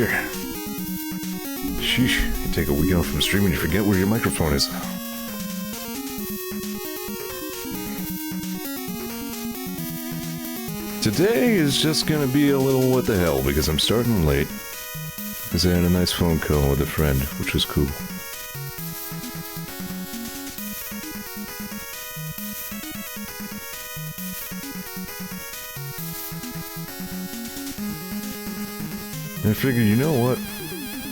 here. Sheesh, you take a week off from streaming and you forget where your microphone is. Today is just gonna be a little what the hell, because I'm starting late. Because I had a nice phone call with a friend, which was cool. And I figured, you know what?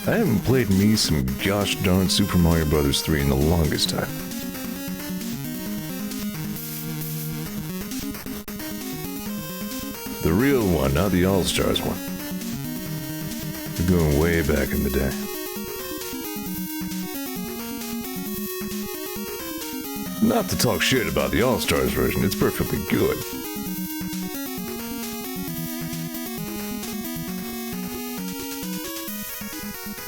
I haven't played me some gosh darn Super Mario Bros. 3 in the longest time. The real one, not the All-Stars one. We're going way back in the day. Not to talk shit about the All-Stars version, it's perfectly good.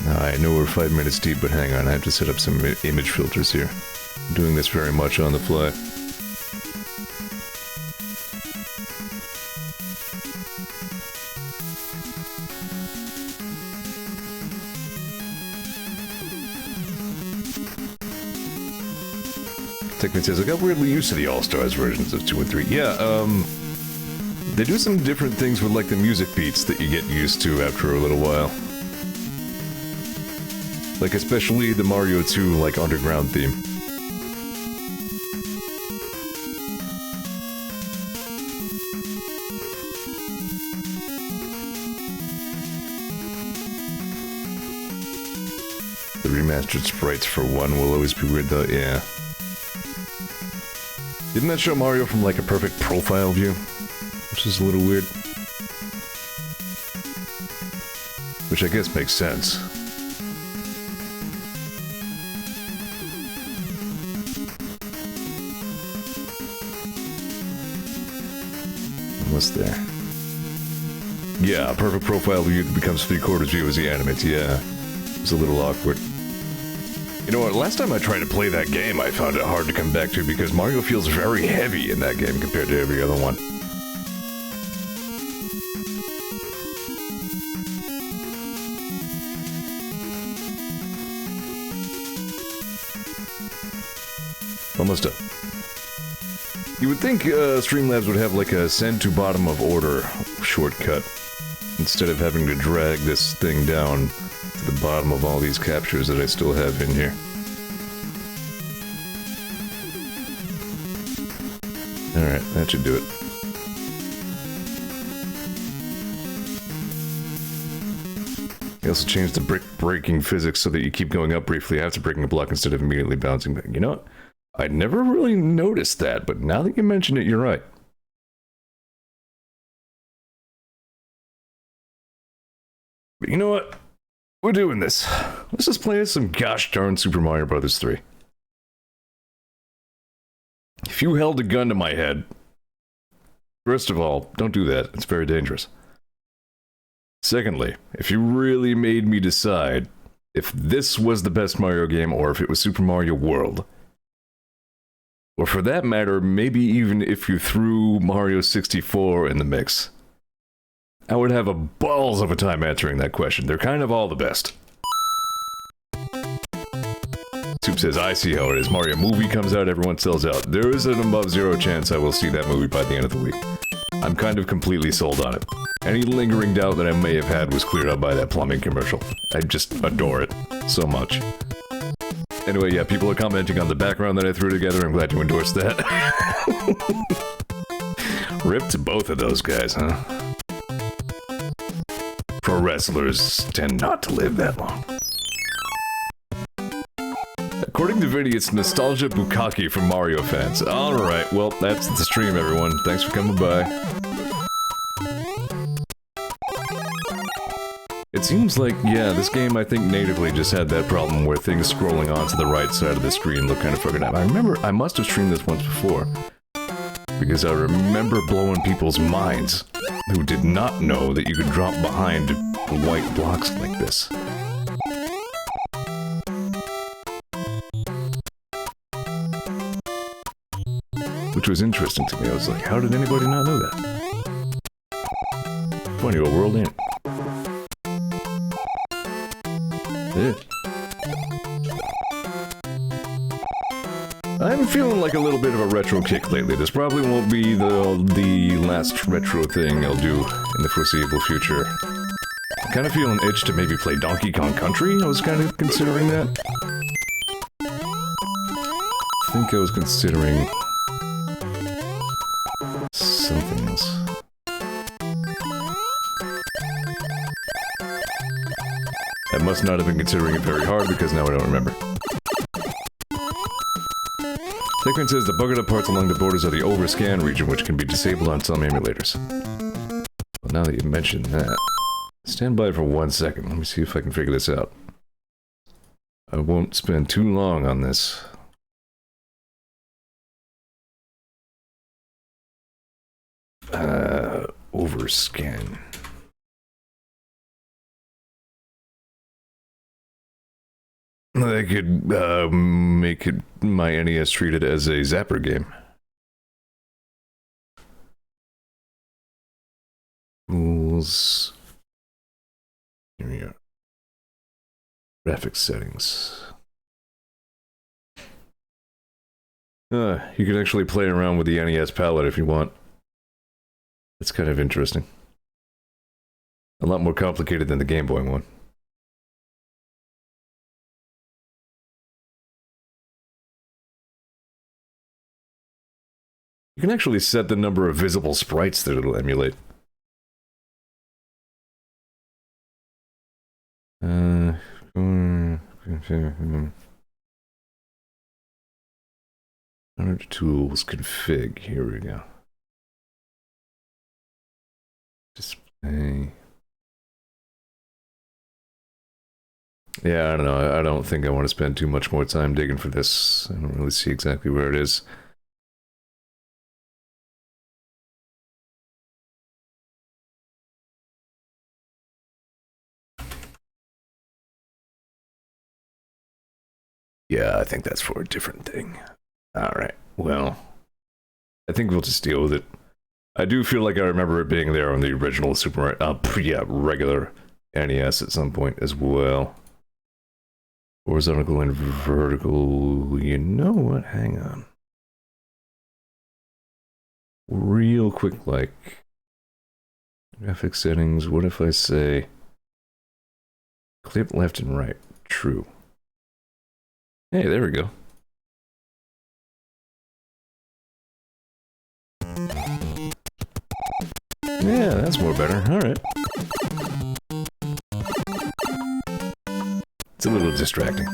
I know we're 5 minutes deep, but hang on, I have to set up some image filters here. I'm doing this very much on the fly. Technic says, I got weirdly used to the All-Stars versions of 2 and 3. Yeah, they do some different things with, like, the music beats that you get used to after a little while. Like, especially the Mario 2, like, underground theme. The remastered sprites for 1 will always be weird, though, yeah. Didn't that show Mario from, like, a perfect profile view? Which is a little weird. Which I guess makes sense. What's there? Yeah, a perfect profile view that becomes 3/4 view as he animates, yeah. It's a little awkward. You know what, last time I tried to play that game, I found it hard to come back to because Mario feels very heavy in that game compared to every other one. Almost done. You would think Streamlabs would have like a send to bottom of order shortcut, instead of having to drag this thing down to the bottom of all these captures that I still have in here. Alright, that should do it. I also changed the brick breaking physics so that you keep going up briefly after breaking a block instead of immediately bouncing back. You know what? I never really noticed that, but now that you mention it, you're right. But you know what? We're doing this. Let's just play some gosh darn Super Mario Bros. 3. If you held a gun to my head, first of all, don't do that. It's very dangerous. Secondly, if you really made me decide if this was the best Mario game or if it was Super Mario World, or for that matter, maybe even if you threw Mario 64 in the mix, I would have a balls of a time answering that question. They're kind of all the best. Soup says, I see how it is. Mario movie comes out, everyone sells out. There is an above zero chance I will see that movie by the end of the week. I'm kind of completely sold on it. Any lingering doubt that I may have had was cleared up by that plumbing commercial. I just adore it so much. Anyway, yeah, people are commenting on the background that I threw together. I'm glad you endorsed that. Rip to both of those guys, huh? Pro wrestlers tend not to live that long. According to Vinny, it's nostalgia bukkake for Mario fans. Alright, well, that's the stream, everyone. Thanks for coming by. It seems like, yeah, this game I think natively just had that problem where things scrolling onto the right side of the screen look kind of fucking up. I remember I must have streamed this once before, because I remember blowing people's minds who did not know that you could drop behind white blocks like this. Which was interesting to me. I was like, how did anybody not know that? Funny old world, ain't it? Yeah. I'm feeling like a little bit of a retro kick lately. This probably won't be the last retro thing I'll do in the foreseeable future. I kind of feel an itch to maybe play Donkey Kong Country. I was kind of considering that. I think I was considering something else. I must not have been considering it very hard because now I don't remember. Techman says the buggered up parts along the borders of the overscan region, which can be disabled on some emulators. Well, now that you mentioned that, stand by for 1 second. Let me see if I can figure this out. I won't spend too long on this. Overscan. I could make it, my NES treat it as a Zapper game. Rules. Here we are. Graphics settings. You can actually play around with the NES palette if you want. That's kind of interesting. A lot more complicated than the Game Boy one. You can actually set the number of visible sprites that it'll emulate. 100 tools config. Here we go. Display. Yeah, I don't know. I don't think I want to spend too much more time digging for this. I don't really see exactly where it is. Yeah, I think that's for a different thing. Alright, well, I think we'll just deal with it. I do feel like I remember it being there on the original Super Mario, regular NES at some point as well. Horizontal and vertical, you know what, hang on. Real quick, like, graphic settings, what if I say, clip left and right, true. Hey, there we go. Yeah, that's more better. Alright. It's a little distracting.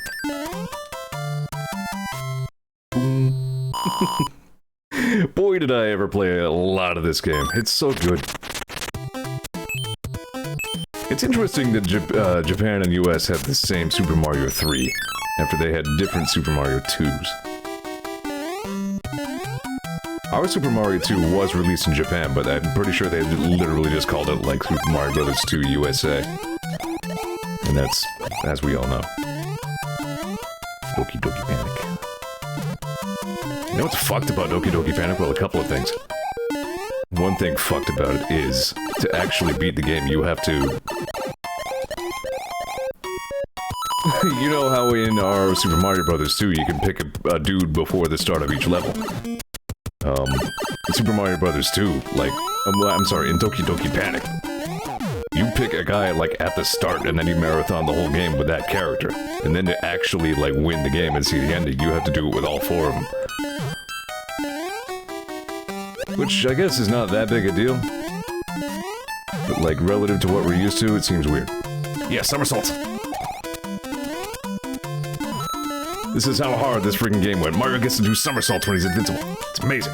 Boy, did I ever play a lot of this game. It's so good. It's interesting that Japan and US have the same Super Mario 3. After they had different Super Mario 2s. Our Super Mario 2 was released in Japan, but I'm pretty sure they literally just called it, like, Super Mario Brothers 2 USA. And that's, as we all know. Doki Doki Panic. You know what's fucked about Doki Doki Panic? Well, a couple of things. One thing fucked about it is, to actually beat the game, you have to... You know how in our Super Mario Brothers 2 you can pick a dude before the start of each level? In Super Mario Brothers 2, like, I'm sorry, in Doki Doki Panic, you pick a guy, like, at the start, and then you marathon the whole game with that character. And then to actually, like, win the game and see the ending, you have to do it with all four of them. Which, I guess, is not that big a deal. But, like, relative to what we're used to, it seems weird. Yeah, somersaults! This is how hard this freaking game went. Mario gets to do somersaults when he's invincible. It's amazing.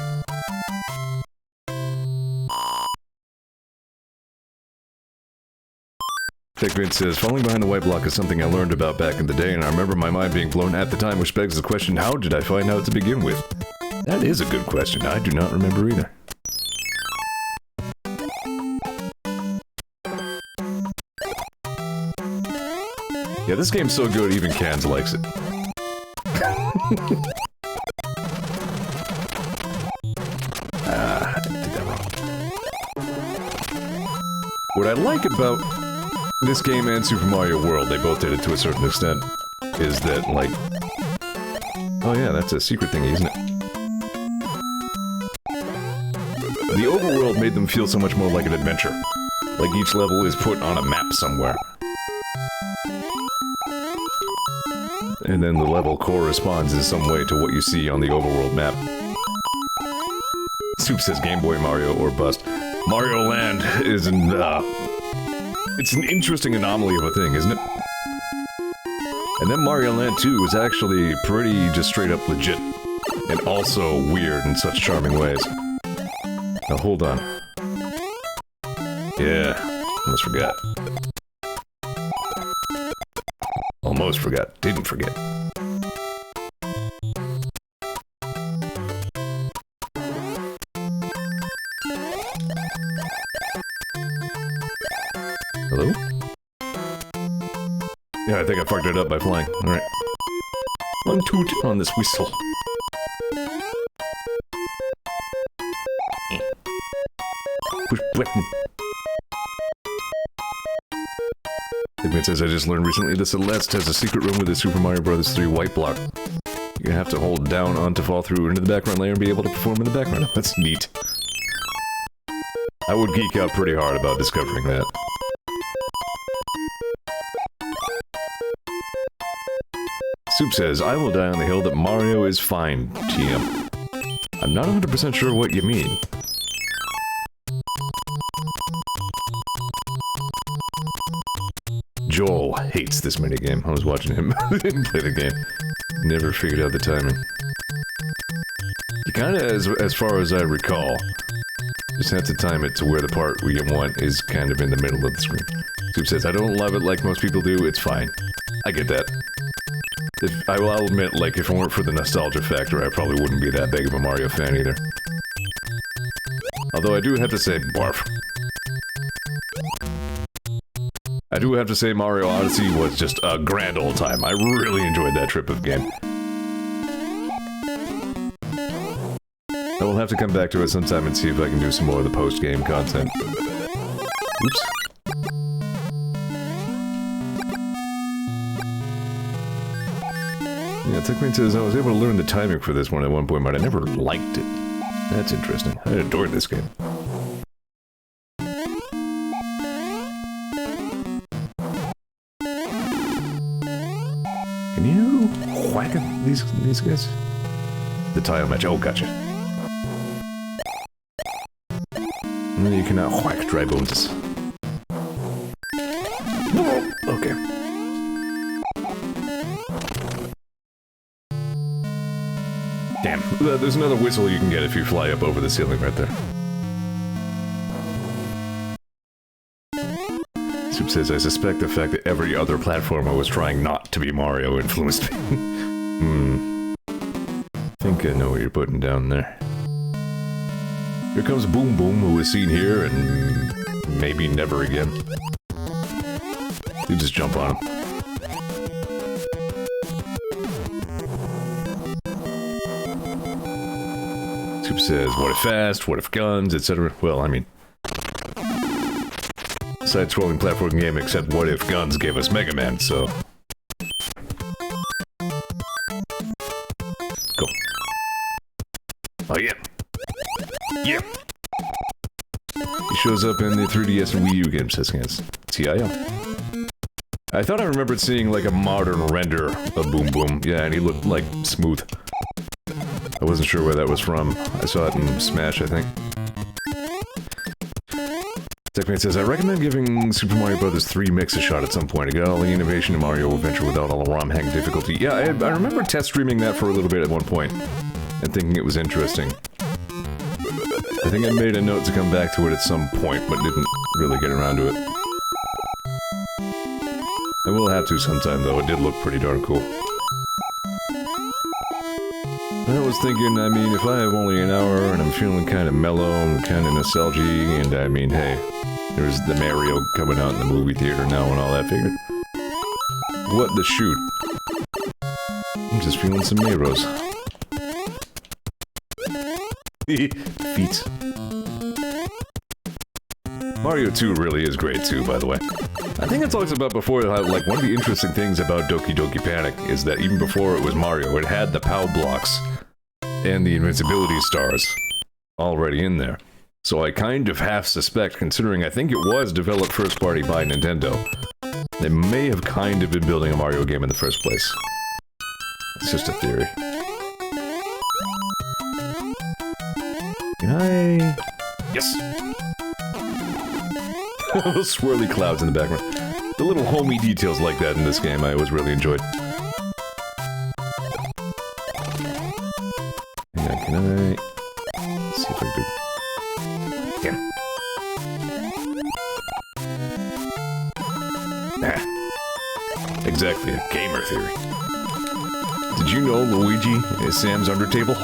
Techman says, falling behind the white block is something I learned about back in the day, and I remember my mind being blown at the time, which begs the question, how did I find out to begin with? That is a good question. I do not remember either. Yeah, this game's so good, even Cans likes it. I did that wrong. What I like about this game and Super Mario World, they both did it to a certain extent, is that, like... Oh yeah, that's a secret thingy, isn't it? The overworld made them feel so much more like an adventure. Like each level is put on a map somewhere. And then the level corresponds in some way to what you see on the overworld map. Soup says Game Boy Mario or bust. Mario Land is an, it's an interesting anomaly of a thing, isn't it? And then Mario Land 2 is actually pretty just straight up legit. And also weird in such charming ways. Now hold on. Yeah, almost forgot. Almost forgot. Didn't forget. Hello? Yeah, I think I fucked it up by flying. Alright. One toot on this whistle. Push button. It says I just learned recently that Celeste has a secret room with a Super Mario Bros. 3 white block. You have to hold down on to fall through into the background layer and be able to perform in the background. That's neat. I would geek out pretty hard about discovering that. Soup says, I will die on the hill that Mario is fine, TM. I'm not 100% sure what you mean. Joel hates this minigame. I was watching him. Didn't play the game. Never figured out the timing. You kinda, as far as I recall, just have to time it to where the part we want is kind of in the middle of the screen. Soup says, I don't love it like most people do, it's fine. I get that. I'll admit, like, if it weren't for the nostalgia factor, I probably wouldn't be that big of a Mario fan either. Although I do have to say, barf. I do have to say Mario Odyssey was just a grand old time. I really enjoyed that trip of game. I will have to come back to it sometime and see if I can do some more of the post-game content. Oops. Yeah, Techman says I was able to learn the timing for this one at one point, but I never liked it. That's interesting. I adored this game. Can you whack these guys? The tile match. Oh, gotcha. No, you cannot whack dry bones. Okay. Damn. There's another whistle you can get if you fly up over the ceiling right there. Soup says, I suspect the fact that every other platformer was trying not to be Mario influenced me. Think I know what you're putting down there. Here comes Boom Boom, who was seen here and maybe never again. You just jump on him. Soup says, what if fast, what if guns, etc. Well, I mean... side-scrolling platforming game, except what if guns gave us Mega Man, so... Go. Oh, yeah. Yeah! He shows up in the 3DS and Wii U games, says Hans. TIO. I thought I remembered seeing, like, a modern render of Boom Boom. Yeah, and he looked, like, smooth. I wasn't sure where that was from. I saw it in Smash, I think. Techmate says, I recommend giving Super Mario Bros. 3 Mix a shot at some point. It got all the innovation in Mario Adventure without all the ROM hang difficulty. Yeah, I remember test streaming that for a little bit at one point, and thinking it was interesting. I think I made a note to come back to it at some point, but didn't really get around to it. I will have to sometime, though. It did look pretty darn cool. I was thinking, I mean, if I have only an hour and I'm feeling kind of mellow and kind of nostalgic, and I mean, hey, there's the Mario coming out in the movie theater now and all that, figured. What the shoot? I'm just feeling some Maros. Feet. Mario 2 really is great too, by the way. I think I talked about before how, like, one of the interesting things about Doki Doki Panic is that even before it was Mario, it had the POW blocks and the invincibility stars already in there. So I kind of half suspect, considering I think it was developed first party by Nintendo, they may have kind of been building a Mario game in the first place. It's just a theory. Can I... Yes! Those swirly clouds in the background. The little homey details like that in this game I always really enjoyed. Hang on, can I... Let's see if I can... Yeah. Nah. Exactly, a gamer theory. Did you know Luigi is Sam's Undertable?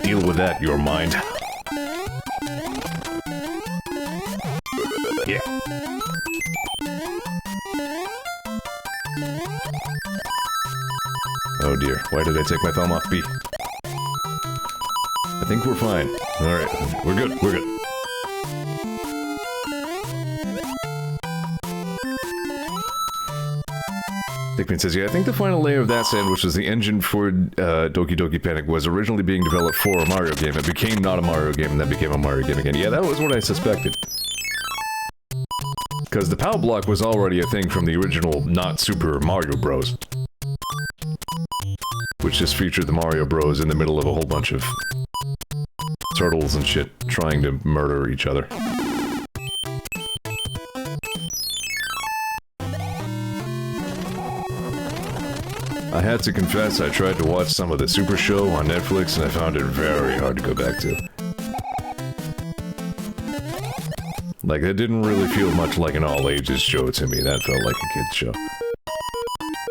Deal with that, your mind. Yeah. Oh dear, why did I take my thumb off B? I think we're fine. Alright, we're good, we're good. Dickman says, yeah, I think the final layer of that sandwich was the engine for Doki Doki Panic was originally being developed for a Mario game. It became not a Mario game, and then became a Mario game again. Yeah, that was what I suspected. Because the POW block was already a thing from the original not Super Mario Bros. Which just featured the Mario Bros in the middle of a whole bunch of turtles and shit trying to murder each other. I had to confess, I tried to watch some of the Super Show on Netflix and I found it very hard to go back to. Like, it didn't really feel much like an all-ages show to me, that felt like a kid's show.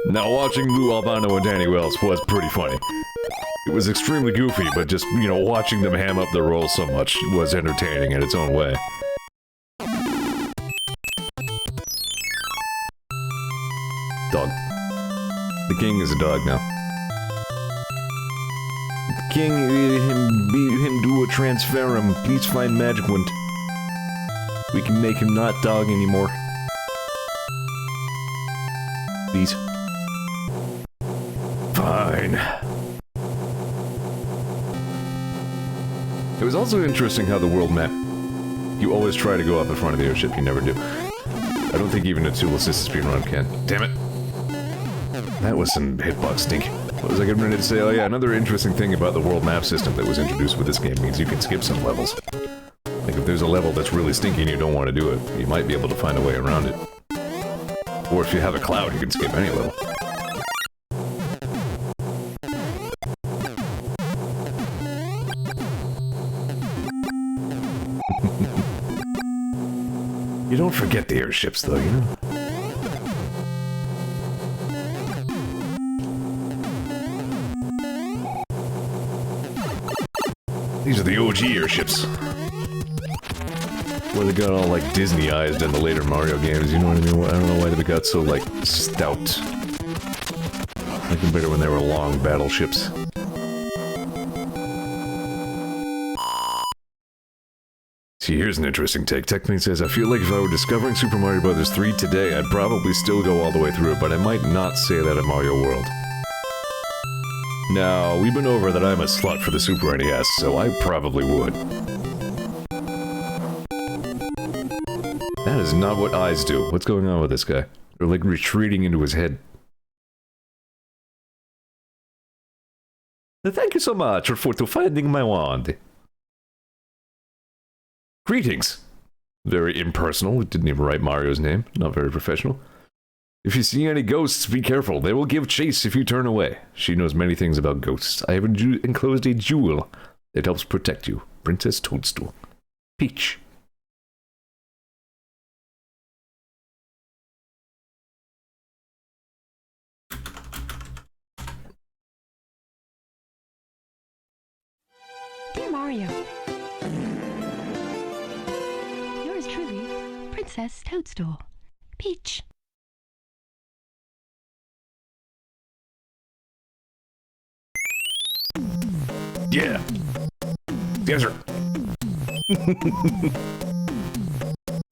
Now, watching Lou Albano and Danny Wells was pretty funny. It was extremely goofy, but just, you know, watching them ham up their roles so much was entertaining in its own way. Dog. The king is a dog now. The king, him do a transferum. Please find magic wand. We can make him not dog anymore. Please. Fine. It was also interesting how the world map. You always try to go up in front of the airship, you never do. I don't think even a tool assisted speedrun can. Damn it. That was some hitbox stink. What was I getting ready to say? Oh yeah, another interesting thing about the world map system that was introduced with this game means you can skip some levels. Like if there's a level that's really stinky and you don't want to do it, you might be able to find a way around it. Or if you have a cloud, you can skip any level. You don't forget the airships though, you know? These are the OG airships. Where they got all like Disneyized in the later Mario games, you know what I mean? I don't know why they got so like stout. Like them better when they were long battleships. See, here's an interesting take. Technique says, I feel like if I were discovering Super Mario Bros. 3 today, I'd probably still go all the way through it, but I might not say that at Mario World. Now, we've been over that I'm a slut for the Super NES, so I probably would. That is not what eyes do. What's going on with this guy? They're like retreating into his head. Thank you so much for finding my wand. Greetings. Very impersonal. It didn't even write Mario's name. Not very professional. If you see any ghosts, be careful. They will give chase if you turn away. She knows many things about ghosts. I have enclosed a jewel that helps protect you. Princess Toadstool. Peach. Dear Mario. Yours truly, Princess Toadstool. Peach. Yeah. Yes, sir.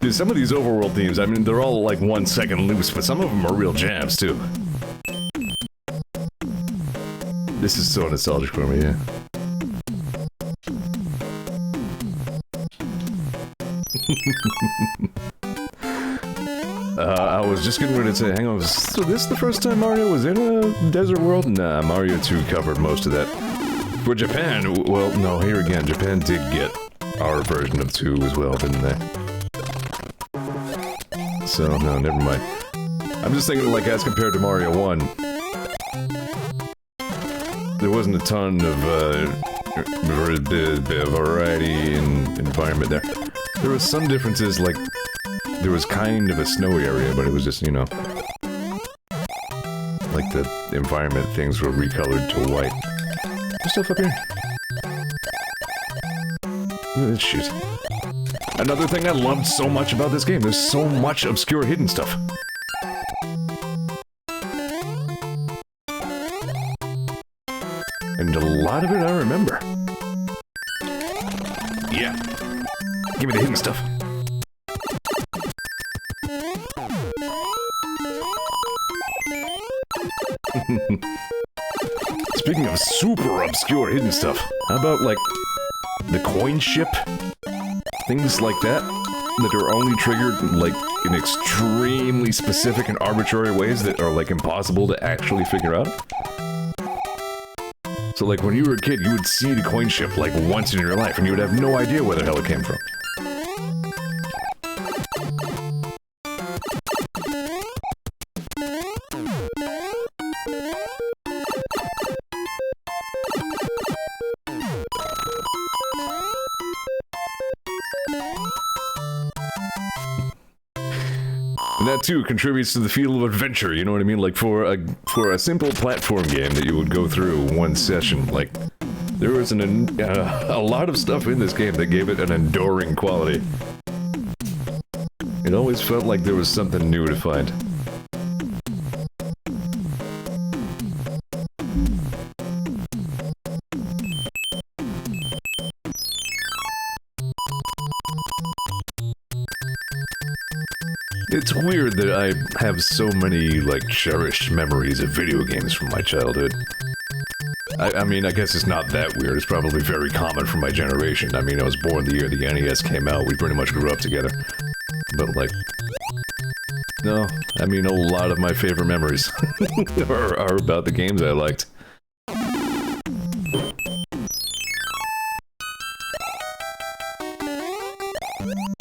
Some of these overworld themes, I mean, they're all like 1 second loose, but some of them are real jams, too. This is so nostalgic for me, yeah. I was just getting ready to say, hang on, so this is the first time Mario was in a desert world? Nah, Mario 2 covered most of that. For Japan, well, no, here again, Japan did get our version of 2 as well, didn't they? So, no, never mind. I'm just thinking, like, as compared to Mario 1, there wasn't a ton of, variety in environment there. There was some differences, like, there was kind of a snowy area, but it was just, you know, like the environment things were recolored to white. There's stuff up here. Look at this shit. Another thing I loved so much about this game, there's so much obscure hidden stuff. And a lot of it I remember. Yeah. Give me the hidden stuff. Speaking of super obscure hidden stuff, how about, like, the coin ship? Things like that are only triggered, like, in extremely specific and arbitrary ways that are, like, impossible to actually figure out. So, like, when you were a kid, you would see the coin ship, like, once in your life, and you would have no idea where the hell it came from. And that too contributes to the feel of adventure, you know what I mean? Like for a simple platform game that you would go through one session, like there was a lot of stuff in this game that gave it an enduring quality. It always felt like there was something new to find. It's weird that I have so many, like, cherished memories of video games from my childhood. I mean, I guess it's not that weird. It's probably very common for my generation. I mean, I was born the year the NES came out. We pretty much grew up together. But, like... No, I mean, a lot of my favorite memories are about the games I liked.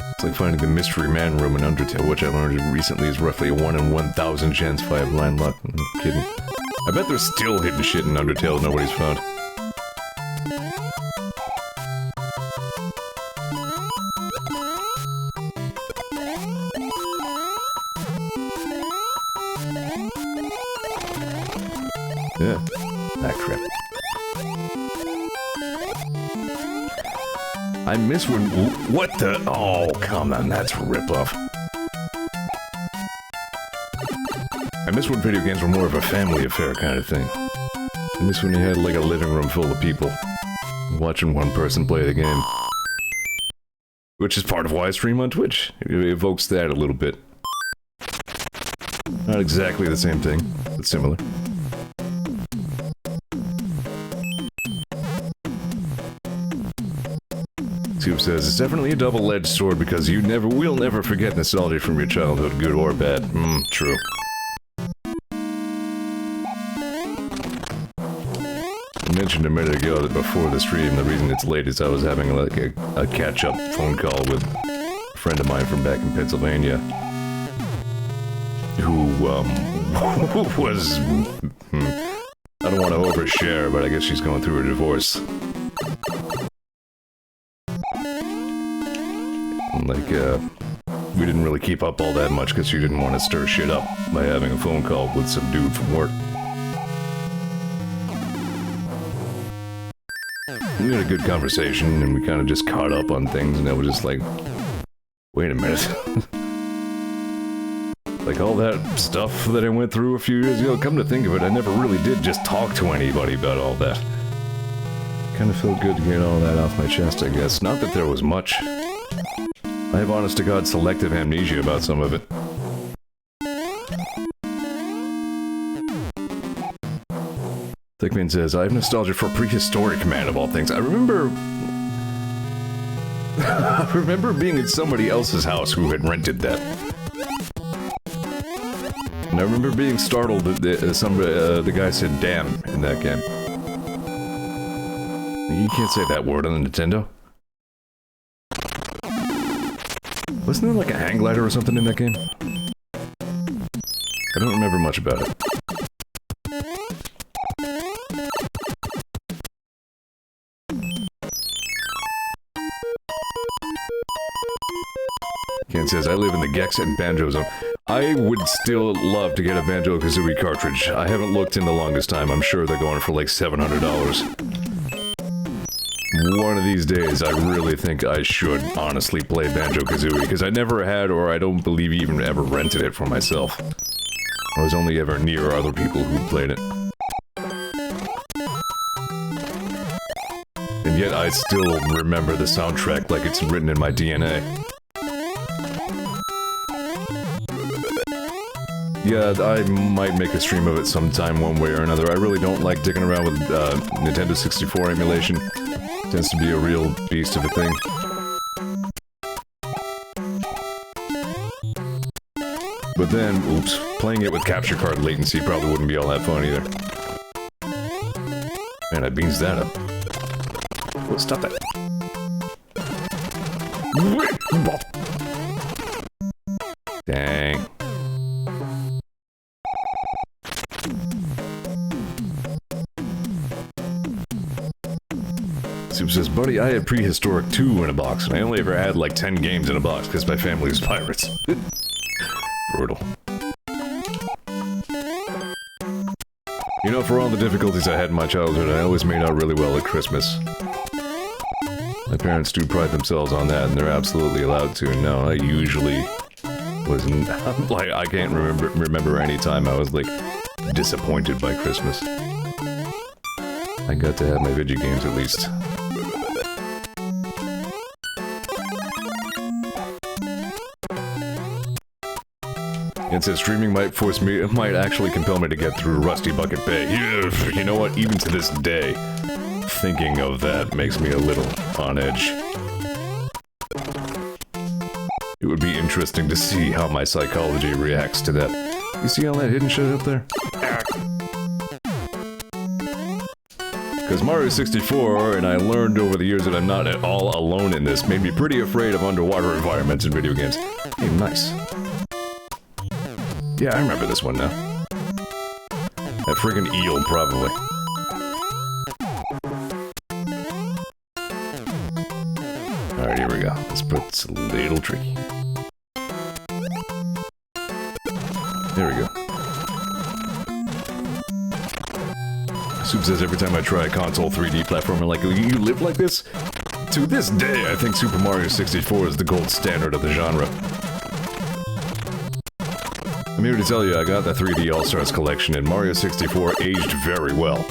It's like finding the Mystery Man room in Undertale, which I learned recently is roughly a 1 in 1,000 chance 5 line luck. I'm kidding. I bet there's still hidden shit in Undertale nobody's found. Yeah. Ah, crap. I miss when... What the... Oh, come on, that's a ripoff. I miss when video games were more of a family affair kind of thing. I miss when you had, like, a living room full of people watching one person play the game. Which is part of why I stream on Twitch. It evokes that a little bit. Not exactly the same thing, but similar. Tube says, it's definitely a double-edged sword because you will never forget nostalgia from your childhood, good or bad. True. I mentioned a minute ago that before the stream, the reason it's late is I was having like a catch-up phone call with a friend of mine from back in Pennsylvania who, was... I don't want to overshare, but I guess she's going through a divorce. Like, we didn't really keep up all that much because she didn't want to stir shit up by having a phone call with some dude from work. We had a good conversation, and we kind of just caught up on things, and I was just like, wait a minute. Like, all that stuff that I went through a few years ago, come to think of it, I never really did just talk to anybody about all that. Kind of felt good to get all that off my chest, I guess. Not that there was much. I have honest to God selective amnesia about some of it. Thickman says, I have nostalgia for prehistoric man of all things. I remember... I remember being at somebody else's house who had rented that. And I remember being startled that the guy said damn in that game. You can't say that word on the Nintendo. Wasn't there like a hang glider or something in that game? I don't remember much about it. Ken says, I live in the Gex and Banjo zone. I would still love to get a Banjo-Kazooie cartridge. I haven't looked in the longest time. I'm sure they're going for like $700. One of these days, I really think I should honestly play Banjo-Kazooie, because I never had, or I don't believe even ever rented it for myself. I was only ever near other people who played it. And yet I still remember the soundtrack like it's written in my DNA. Yeah, I might make a stream of it sometime one way or another. I really don't like dicking around with Nintendo 64 emulation. Tends to be a real beast of a thing. But then, oops, playing it with capture card latency probably wouldn't be all that fun either. Man, I beans that up. Oh, stop that. Dang. Soup says, buddy, I had Prehistoric 2 in a box, and I only ever had like 10 games in a box because my family was pirates. Brutal. You know, for all the difficulties I had in my childhood, I always made out really well at Christmas. My parents do pride themselves on that, and they're absolutely allowed to. No, I usually wasn't. Like, I can't remember any time I was, like, disappointed by Christmas. I got to have my video games at least. It says streaming might force me, it might actually compel me to get through Rusty Bucket Bay. Yeah, you know what? Even to this day, thinking of that makes me a little on edge. It would be interesting to see how my psychology reacts to that. You see all that hidden shit up there? Because Mario 64, and I learned over the years that I'm not at all alone in this, made me pretty afraid of underwater environments in video games. Hey, nice. Yeah, I remember this one now. That friggin' eel, probably. Alright, here we go. Let's put this little tree. There we go. Soup says every time I try a console 3D platformer, like, you live like this? To this day, I think Super Mario 64 is the gold standard of the genre. I'm here to tell you, I got the 3D All-Stars collection, and Mario 64 aged very well.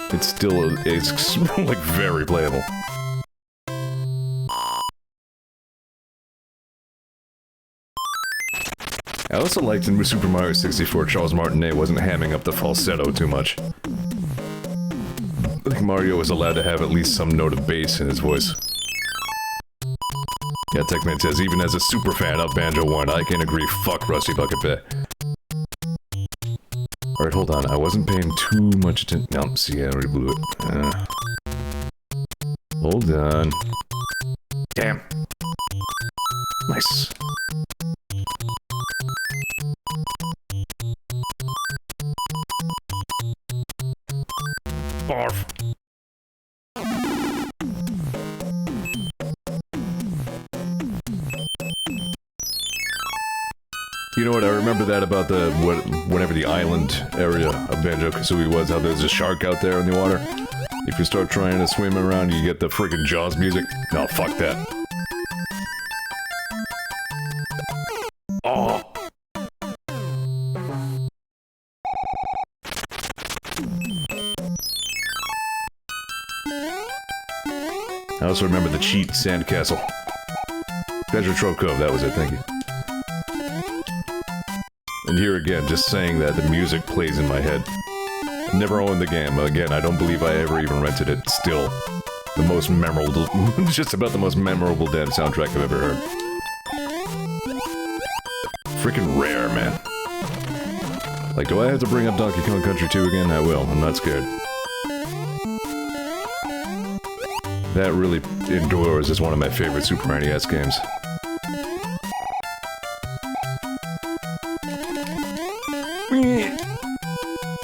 It's still, it's like very playable. I also liked in Super Mario 64 Charles Martinet wasn't hamming up the falsetto too much. I think Mario was allowed to have at least some note of bass in his voice. Yeah, Techman says, even as a super fan of Banjo 1, I can agree, fuck Rusty Bucket Bay. Alright, hold on, I wasn't paying too much attention. No, see, I already blew it. Hold on. Damn. Nice. Barf. You know what, I remember that about the, whatever the island area of Banjo-Kazooie was, how there's a shark out there in the water. If you start trying to swim around, you get the friggin' Jaws music. No, fuck that. Oh! I also remember the cheat sandcastle. Treasure Trove Cove, that was it, thank you. And here again, just saying that, the music plays in my head. I never owned the game. Again, I don't believe I ever even rented it. Still, the most memorable, just about the most memorable damn soundtrack I've ever heard. Freaking rare, man. Like, do I have to bring up Donkey Kong Country 2 again? I will. I'm not scared. That really endures as one of my favorite Super NES games.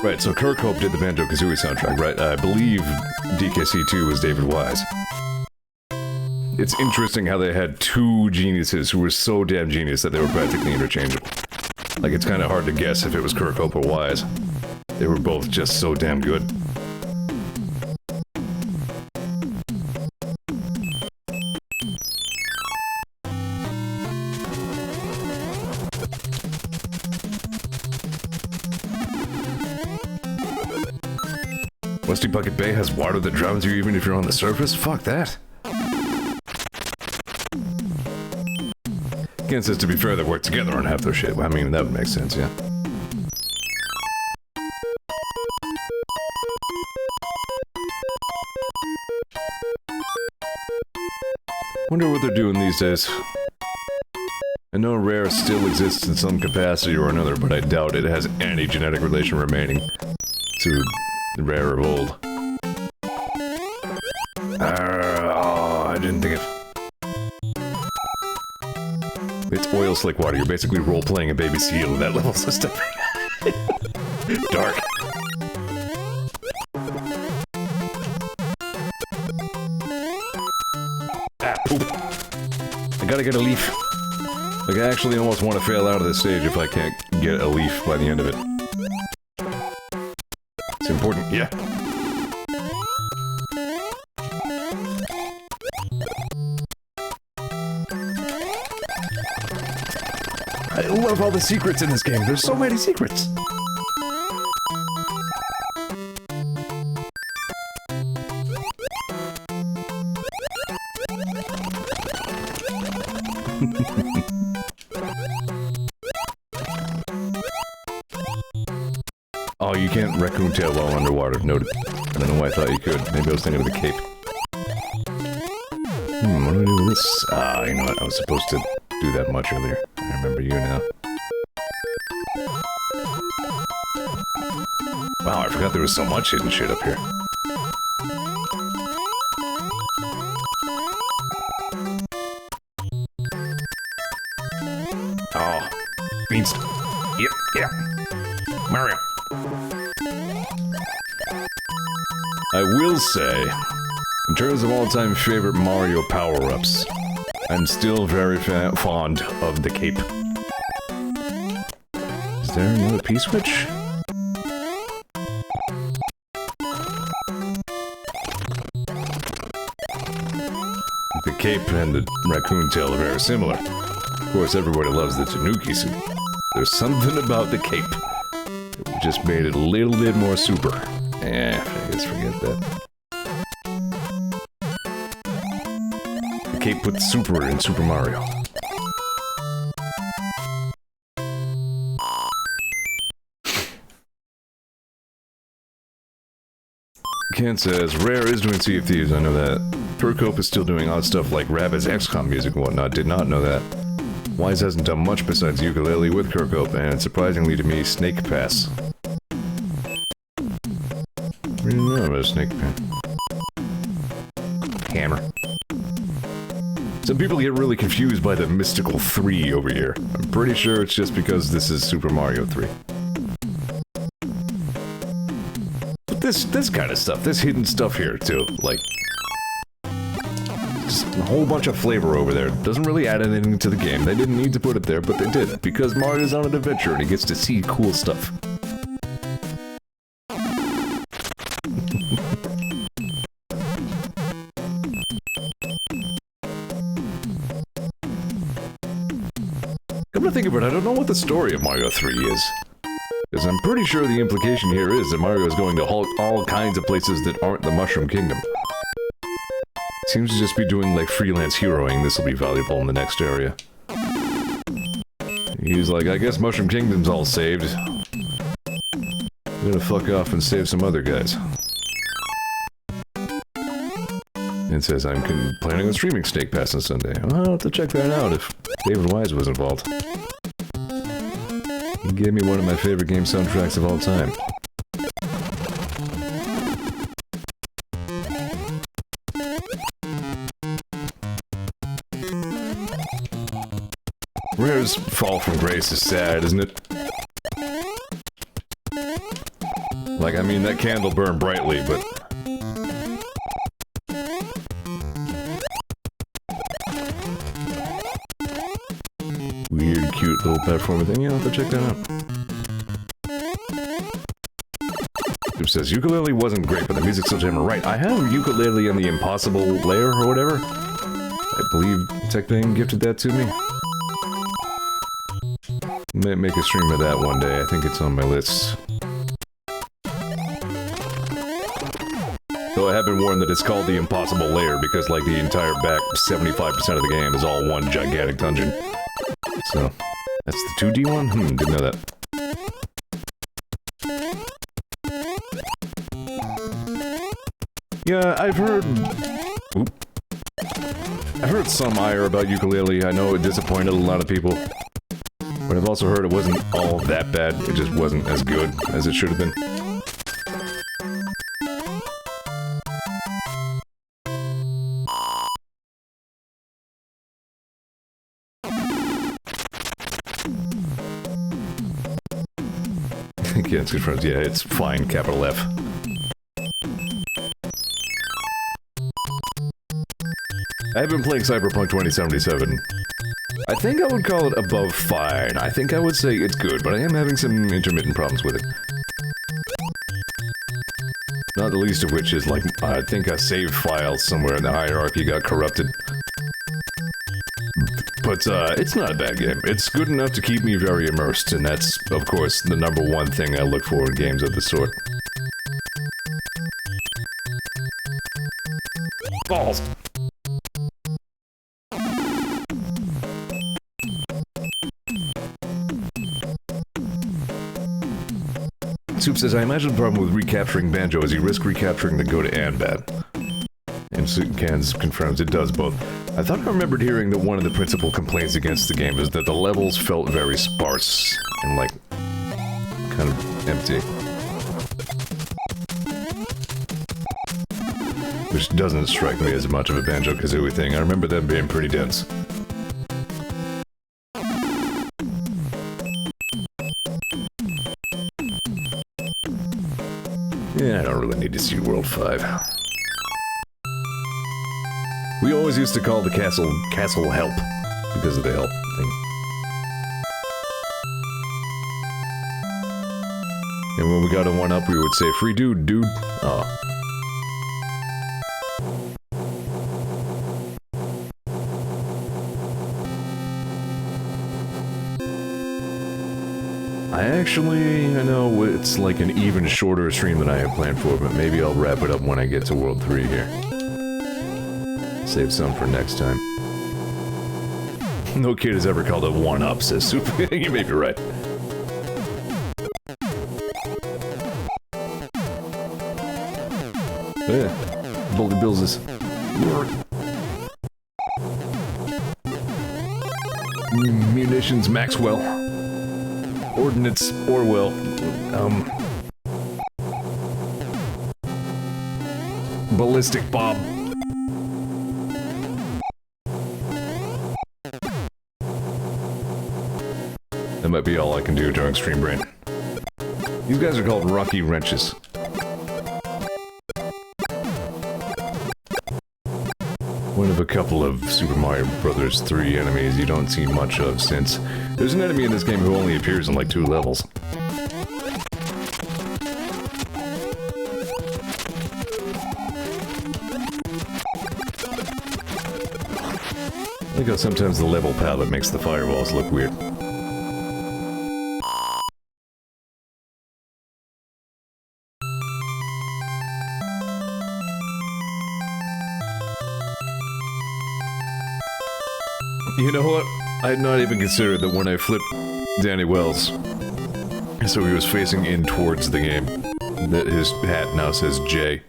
Right, so Kirkhope did the Banjo-Kazooie soundtrack, right? I believe DKC2 was David Wise. It's interesting how they had two geniuses who were so damn genius that they were practically interchangeable. Like, it's kind of hard to guess if it was Kirkhope or Wise. They were both just so damn good. Rusty Bucket Bay has water that drowns you even if you're on the surface? Fuck that. Again, says to be fair, they work together on half their shit. I mean, that would make sense, yeah. Wonder what they're doing these days. I know Rare still exists in some capacity or another, but I doubt it has any genetic relation remaining to the Rare of old. Oh, I didn't think of... It's oil slick water. You're basically role-playing a baby seal in that level system. Dark. Ah, poop. I gotta get a leaf. Like, I actually almost want to fail out of this stage if I can't get a leaf by the end of it. It's important, yeah. I love all the secrets in this game. There's so many secrets. Oh, you can't raccoon tail while underwater. Noted. I don't know why I thought you could. Maybe I was thinking of the cape. What do I do with this? Ah, you know what? I was supposed to do that much earlier. I remember you now. Wow, I forgot there was so much hidden shit up here. Oh. Beans. Yep, yeah. Mario. I will say, in terms of all-time favorite Mario power-ups, I'm still very fond of the cape. Is there another P-switch? The cape and the raccoon tail are very similar. Of course, everybody loves the Tanuki suit. There's something about the cape that just made it a little bit more super. Eh, I guess forget that. The cape put super in Super Mario. Ken says, Rare is doing Sea of Thieves, I know that. Kirkhope is still doing odd stuff like Rabbids XCOM music and whatnot, did not know that. Wise hasn't done much besides ukulele with Kirkhope, and surprisingly to me, Snake Pass. I didn't know about Snake Pass. Hammer. Some people get really confused by the Mystical 3 over here. I'm pretty sure it's just because this is Super Mario 3. But this kind of stuff, this hidden stuff here too, like... just a whole bunch of flavor over there. Doesn't really add anything to the game. They didn't need to put it there, but they did. Because Mario's on an adventure and he gets to see cool stuff. Come to think of it, I don't know what the story of Mario 3 is. Because I'm pretty sure the implication here is that Mario is going to all kinds of places that aren't the Mushroom Kingdom. Seems to just be doing, like, freelance heroing. This will be valuable in the next area. He's like, I guess Mushroom Kingdom's all saved. I'm gonna fuck off and save some other guys. It says I'm planning on streaming Snake Pass on Sunday. Well, I'll have to check that out if David Wise was involved. He gave me one of my favorite game soundtracks of all time. Rare's fall from grace is sad, isn't it? Like, I mean, that candle burned brightly, but... Weird, cute little platformer thing. Yeah, I'll have to check that out. It says, ukulele wasn't great, but the music's so damn right. I have ukulele on the Impossible Layer or whatever. I believe TechBang gifted that to me. Might make a stream of that one day. I think it's on my list. Though I have been warned that it's called the Impossible Layer because, like, the entire back 75% of the game is all one gigantic dungeon. So, that's the 2D one? Didn't know that. Yeah, I've heard... Oop. I've heard some ire about ukulele. I know it disappointed a lot of people. But I've also heard it wasn't all that bad. It just wasn't as good as it should have been. Yeah, it's good friends. Yeah, it's fine, capital F. I have been playing Cyberpunk 2077. I think I would call it above fine. I think I would say it's good, but I am having some intermittent problems with it. Not the least of which is, like, I think a save file somewhere in the hierarchy got corrupted. But, it's not a bad game. It's good enough to keep me very immersed, and that's, of course, the #1 thing I look for in games of the sort. Balls! Soup says, I imagine the problem with recapturing Banjo is you risk recapturing the go to Anbat. And Cans confirms it does both. I thought I remembered hearing that one of the principal complaints against the game is that the levels felt very sparse and, like, kind of empty. Which doesn't strike me as much of a Banjo-Kazooie thing. I remember them being pretty dense. Yeah, I don't really need to see World 5. We always used to call the castle Help because of the help thing. And when we got a 1-up, we would say, free dude, dude. Oh. I know it's like an even shorter stream than I had planned for, but maybe I'll wrap it up when I get to World 3 here. Save some for next time. No kid has ever called it 1-up, says Super. You may be right. Yeah. Bully Bills is... Munitions Maxwell. Ordnance Orwell. Ballistic Bob. That might be all I can do during Stream Brain. These guys are called Rocky Wrenches. One of a couple of Super Mario Bros. 3 enemies you don't see much of since there's an enemy in this game who only appears in like 2 levels. I like how sometimes the level palette makes the fireballs look weird. You know what? I had not even considered that when I flipped Danny Wells, so he was facing in towards the game, that his hat now says J.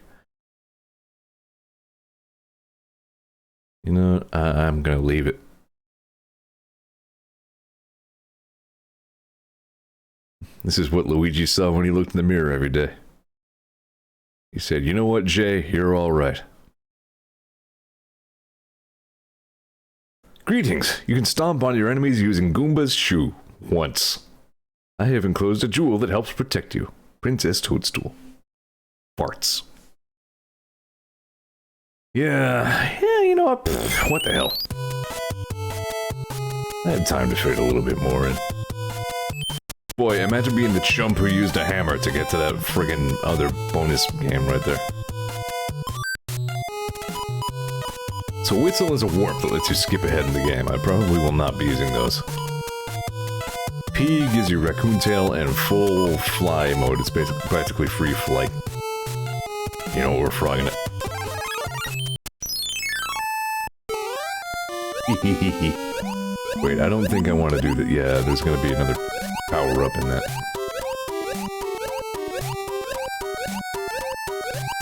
You know, I'm gonna leave it. This is what Luigi saw when he looked in the mirror every day. He said, you know what, Jay, you're alright. Greetings! You can stomp on your enemies using Goomba's shoe. Once. I have enclosed a jewel that helps protect you. Princess Toadstool. Farts. Yeah, you know what? Pfft, what the hell? I had time to fit a little bit more in. Boy, imagine being the chump who used a hammer to get to that friggin' other bonus game right there. So Whistle is a warp that lets you skip ahead in the game. I probably will not be using those. P gives you Raccoon Tail and full fly mode. It's basically practically free flight. You know, we're frogging it. Wait, I don't think I want to do that. Yeah, there's gonna be another power-up in that.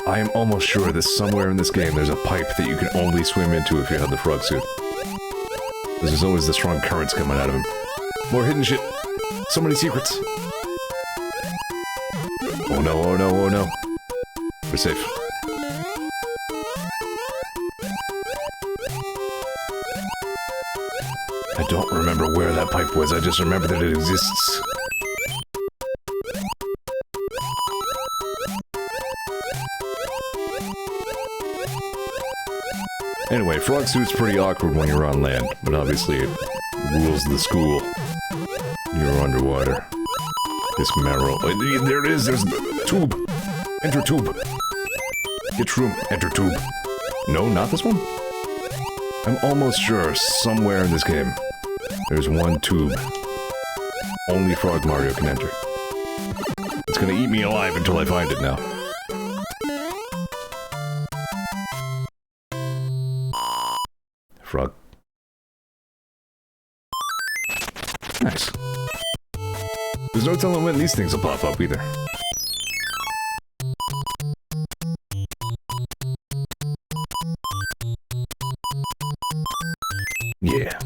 I am almost sure that somewhere in this game there's a pipe that you can only swim into if you have the frog suit. Because there's always the strong currents coming out of him. More hidden shit! So many secrets! Oh no, oh no, oh no. We're safe. I don't remember where that pipe was, I just remember that it exists. Anyway, frog suit's pretty awkward when you're on land, but obviously it rules the school. You're underwater. This marrow. There it is, there's the tube! Enter tube! Get room, enter tube. No, not this one? I'm almost sure somewhere in this game there's one tube. Only Frog Mario can enter. It's gonna eat me alive until I find it now. Frog. Nice. There's no telling when these things will pop up either. Yeah.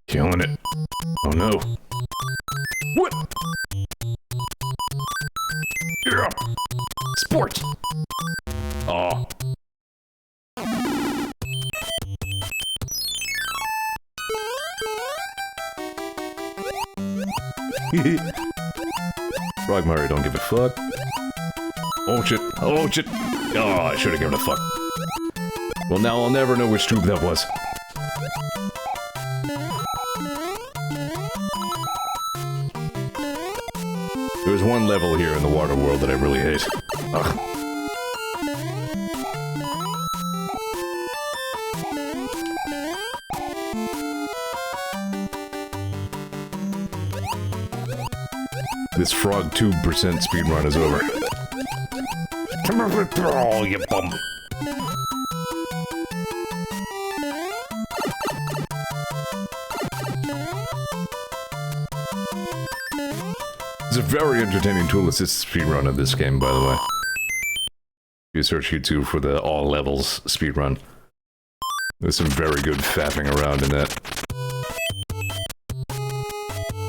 Killing it. Oh no. What? Yeah. Sport. Oh. Frog Mario don't give a fuck. Oh shit. Oh shit. Oh, I should have given a fuck. Well, now I'll never know which tube that was. There's one level here in the water world that I really hate. Ugh. This frog tube % speedrun is over. Come on, withdraw, you bum. It's a very entertaining tool assist speedrun of this game, by the way. You search YouTube for the all levels speedrun. There's some very good faffing around in that.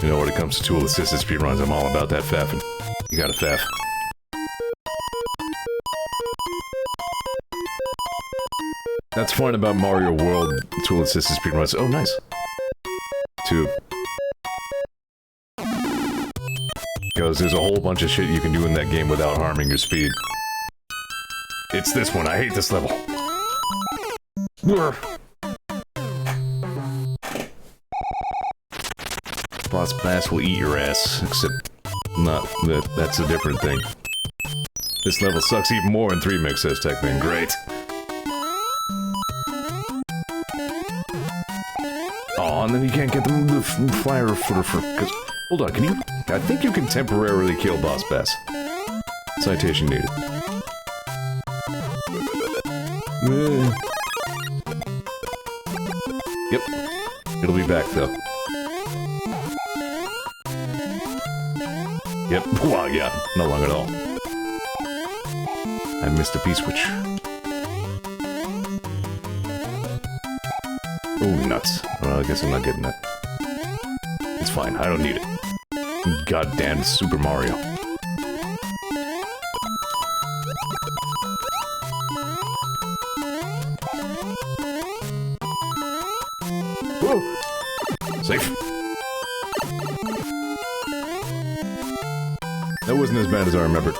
You know, when it comes to tool assisted speedruns, I'm all about that faffing. You gotta faff. That's fun about Mario World tool assisted speedruns. Oh, nice. Tube. Because there's a whole bunch of shit you can do in that game without harming your speed. It's this one. I hate this level. Boss Bass will eat your ass, except not that. That's a different thing. This level sucks even more in 3 mix, says Techman. Great. Oh, and then you can't get the fire footer for, Hold on, can you... I think you can temporarily kill Boss Bass. Citation needed. Yep. It'll be back, though. Yep. Wow, yeah. Not long at all. I missed a P-switch. Oh, nuts. Well, I guess I'm not getting that. It's fine. I don't need it. Goddamn Super Mario. Whoa! Safe. That wasn't as bad as I remembered.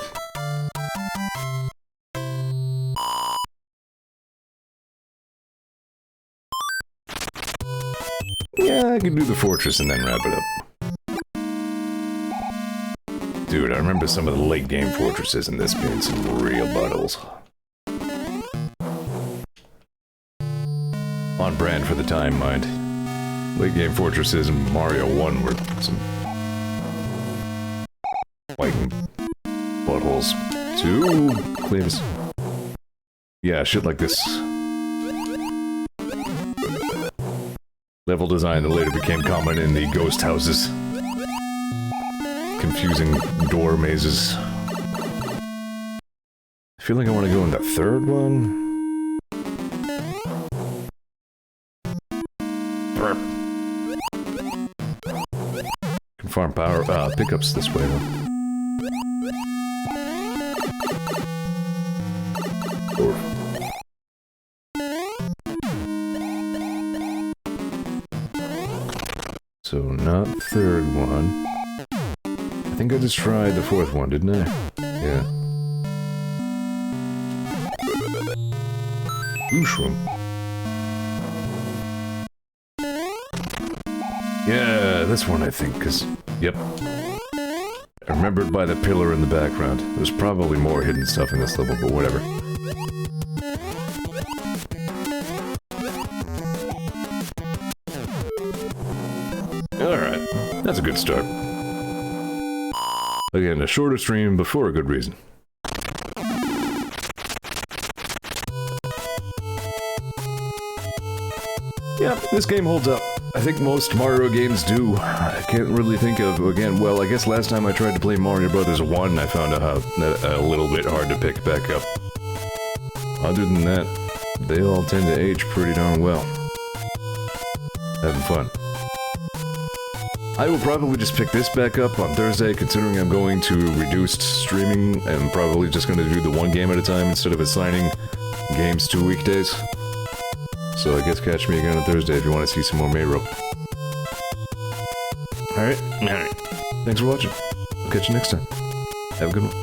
Yeah, I can do the fortress and then wrap it up. Dude, I remember some of the late game fortresses in this being some real buttholes. On brand for the time, mind. Late game fortresses in Mario 1 were some... fighting buttholes. 2 claims. Yeah, shit like this. Level design that later became common in the ghost houses. Confusing door mazes. I feel like I want to go in the third one. Burp. Can farm power pickups this way though. Or so not third one. I think I just tried the fourth one, didn't I? Yeah. Mushroom. Yeah, this one I think, because... Yep. I remembered by the pillar in the background. There's probably more hidden stuff in this level, but whatever. Alright, that's a good start. Again, a shorter stream, but for a good reason. Yeah, this game holds up. I think most Mario games do. I can't really think of, again, well, I guess last time I tried to play Mario Brothers 1, I found out that a little bit hard to pick back up. Other than that, they all tend to age pretty darn well. Having fun. I will probably just pick this back up on Thursday, considering I'm going to reduced streaming. I'm probably just going to do the one game at a time instead of assigning games to weekdays. So I guess catch me again on Thursday if you want to see some more Mayro. Alright? Alright. Thanks for watching. I'll catch you next time. Have a good one.